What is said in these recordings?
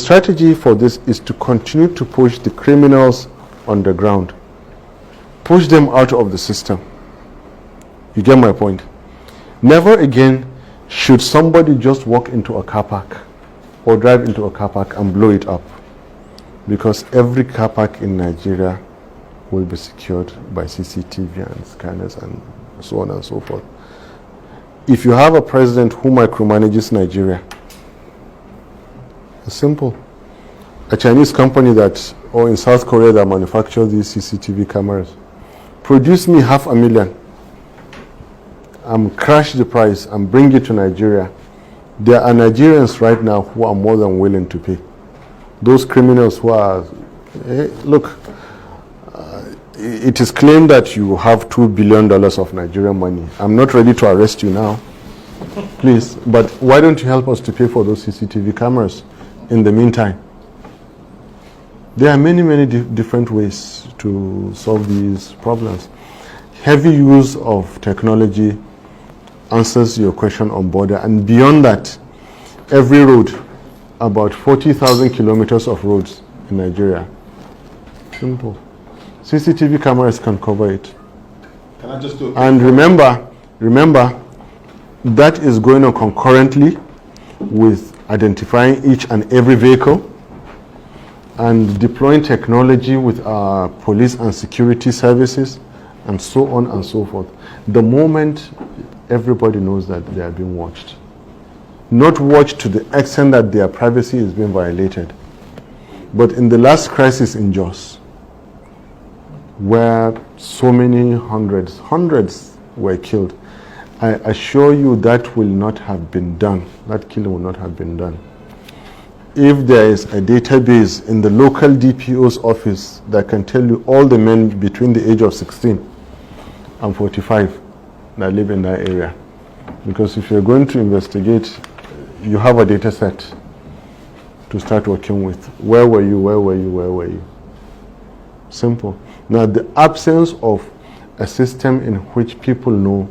strategy for this is to continue to push the criminals on the ground. Push them out of the system. You get my point? Never again should somebody just walk into a car park or drive into a car park and blow it up, because every car park in Nigeria will be secured by CCTV and scanners and so on and so forth. If you have a president who micromanages Nigeria, it's simple. A Chinese company or in South Korea that manufactures these CCTV cameras, produce me 500,000 and crash the price and bring it to Nigeria. There are Nigerians right now who are more than willing to pay. Those criminals who are, look, it is claimed that you have $2 billion of Nigerian money. I'm not ready to arrest you now, please, but why don't you help us to pay for those CCTV cameras in the meantime? There are many, many different ways to solve these problems. Heavy use of technology answers your question on border, and beyond that, every road, about 40,000 kilometers of roads in Nigeria. Simple. CCTV cameras can cover it. Can I just do a and remember, that is going on concurrently with identifying each and every vehicle and deploying technology with our police and security services and so on and so forth. The moment everybody knows that they are being watched. Not watched to the extent that their privacy is being violated. But in the last crisis in Jos, where so many hundreds were killed, I assure you that will not have been done. That killing will not have been done if there is a database in the local DPO's office that can tell you all the men between the age of 16 and 45 that live in that area. Because if you're going to investigate, you have a data set to start working with. Where were you? Where were you? Where were you? Simple. Now, the absence of a system in which people know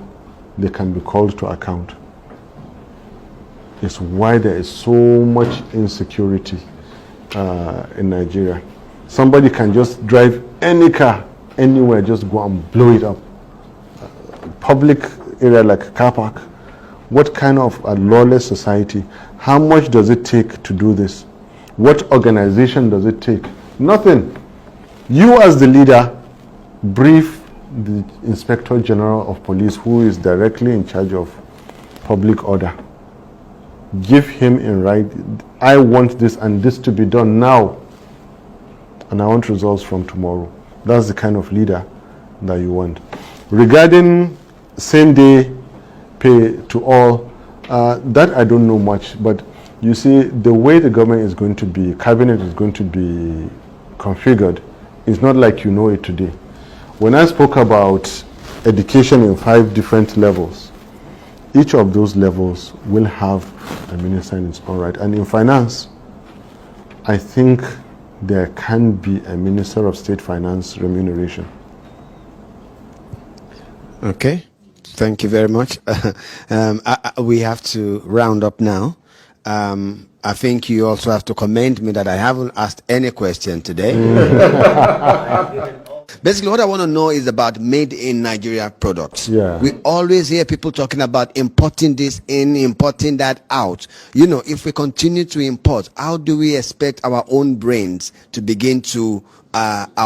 they can be called to account is why there is so much insecurity in Nigeria. Somebody can just drive any car anywhere, just go and blow it up. Public area like a car park. What kind of a lawless society? How much does it take to do this? What organization does it take? Nothing. You as the leader brief the Inspector General of Police, who is directly in charge of public order. Give him in writing, I want this and this to be done now, and I want results from tomorrow. That's the kind of leader that you want. Regarding same day pay to all, that I don't know much, but you see, the way the government is going to be, cabinet is going to be configured, is not like you know it today. When I spoke about education in 5 different levels, each of those levels will have a minister in its own right. And in finance, I think there can be a Minister of State Finance remuneration. Okay, thank you very much. We have to round up now. I think you also have to commend me that I haven't asked any question today. Basically, what I want to know is about made in Nigeria products. Yeah. We always hear people talking about importing this in, importing that out. You know, if we continue to import, how do we expect our own brains to begin to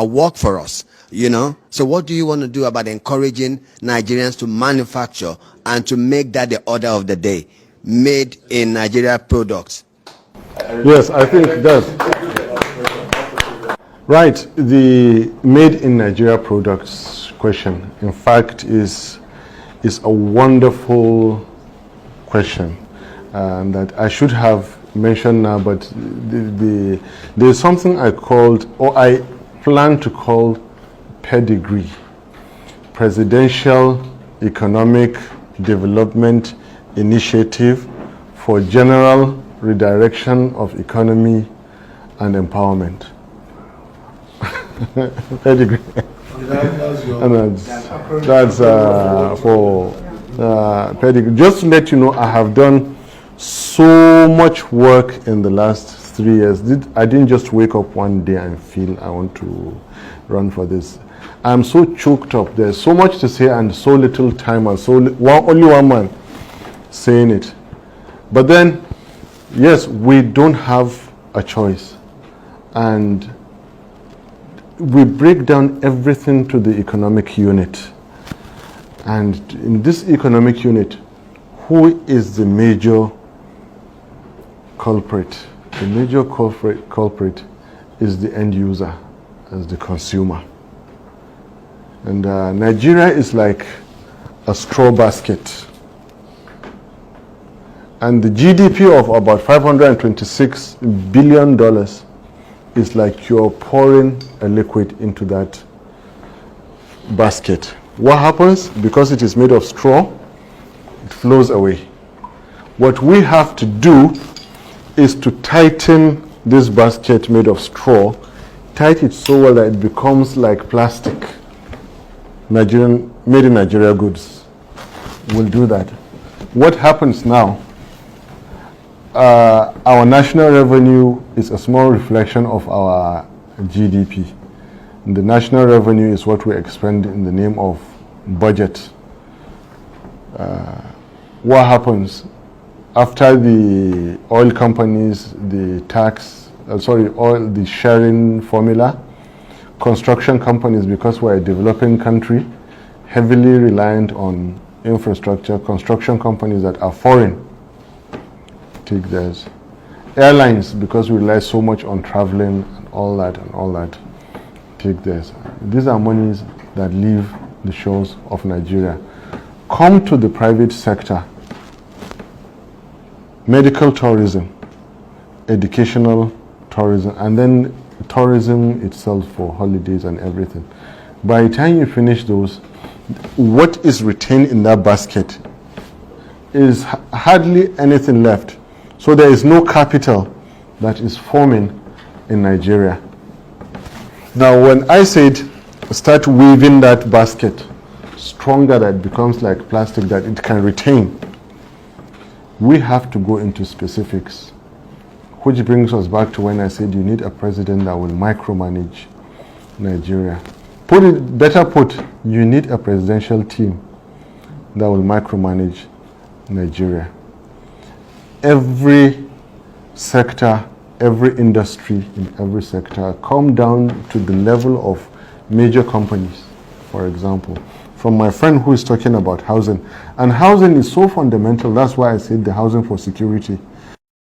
work for us? You know, so what do you want to do about encouraging Nigerians to manufacture and to make that the order of the day? Made in Nigeria products. Yes, I think that. Right, the made in Nigeria products question, in fact, is a wonderful question that I should have mentioned now, but there's something I called, or I plan to call, pedigree, Presidential Economic Development Initiative for General Redirection of Economy and Empowerment. Pedigree. And that's for pedigree. Just to let you know, I have done so much work in the last 3 years, I didn't just wake up one day and feel I want to run for this. I'm so choked up. There's so much to say and so little time, and only one man saying it. But then, yes, we don't have a choice. And we break down everything to the economic unit. And in this economic unit, who is the major culprit? The major culprit is the end user, as the consumer. And Nigeria is like a straw basket. And the GDP of about $526 billion is like you're pouring a liquid into that basket. What happens? Because it is made of straw, it flows away. What we have to do is to tighten this basket made of straw, tighten it so well that it becomes like plastic. Made in Nigeria goods will do that. What happens now? Our national revenue is a small reflection of our GDP. The national revenue is what we expend in the name of budget. What happens after the oil companies, the the sharing formula? Construction companies, because we're a developing country, heavily reliant on infrastructure, construction companies that are foreign take theirs. Airlines, because we rely so much on traveling and all that, take theirs. These are monies that leave the shores of Nigeria. Come to the private sector. Medical tourism, educational tourism, and then tourism itself for holidays and everything. By the time you finish those, what is retained in that basket is hardly anything left. So there is no capital that is forming in Nigeria. Now, when I said start weaving that basket stronger, that it becomes like plastic, that it can retain, we have to go into specifics. Which brings us back to when I said you need a president that will micromanage Nigeria. Better put, you need a presidential team that will micromanage Nigeria. Every sector, every industry in every sector come down to the level of major companies, for example. From my friend who is talking about housing. And housing is so fundamental, that's why I said the housing for security